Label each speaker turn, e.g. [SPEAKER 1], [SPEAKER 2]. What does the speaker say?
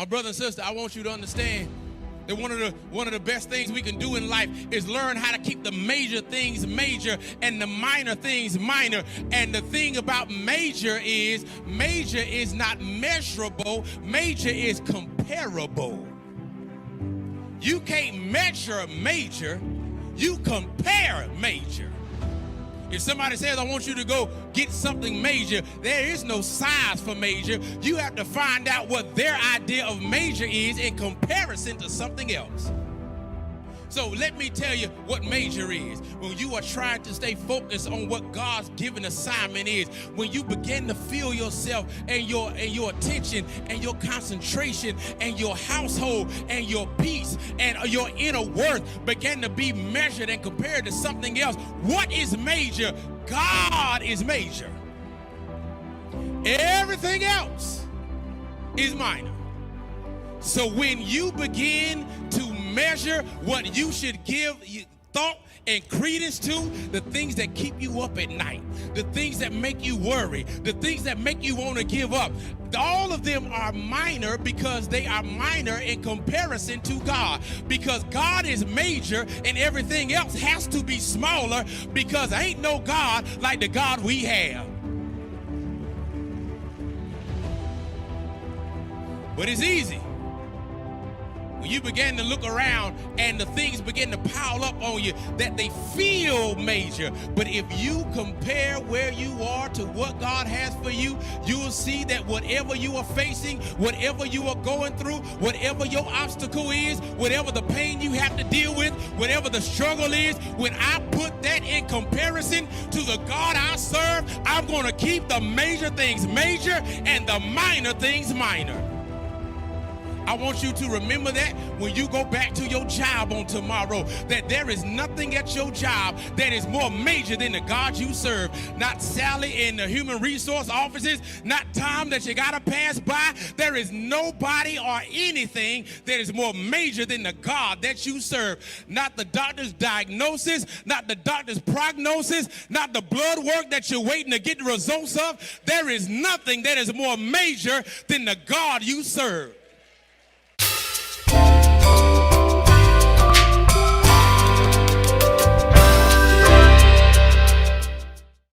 [SPEAKER 1] My brother and sister, I want you to understand that one of the best things we can do in life is learn how to keep the major things major and the minor things minor. And the thing about major is not measurable, major is comparable. You can't measure major, you compare major. If somebody says, I want you to go get something major, there is no size for major. You have to find out what their idea of major is in comparison to something else. So let me tell you what major is. When you are trying to stay focused on what God's given assignment is, when you begin to feel yourself and your attention and your concentration and your household and your peace and your inner worth begin to be measured and compared to something else. What is major? God is major. Everything else is minor. So when you begin to measure what you should give thought and credence to, the things that keep you up at night, the things that make you worry, the things that make you want to give up, all of them are minor because they are minor in comparison to God. Because God is major and everything else has to be smaller because ain't no God like the God we have. But it's easy. When you begin to look around and the things begin to pile up on you that they feel major. But if you compare where you are to what God has for you, you will see that whatever you are facing, whatever you are going through, whatever your obstacle is, whatever the pain you have to deal with, whatever the struggle is, when I put that in comparison to the God I serve, I'm going to keep the major things major and the minor things minor. I want you to remember that when you go back to your job on tomorrow, that there is nothing at your job that is more major than the God you serve. Not Sally in the human resource offices, not Tom that you got to pass by. There is nobody or anything that is more major than the God that you serve. Not the doctor's diagnosis, not the doctor's prognosis, not the blood work that you're waiting to get the results of. There is nothing that is more major than the God you serve.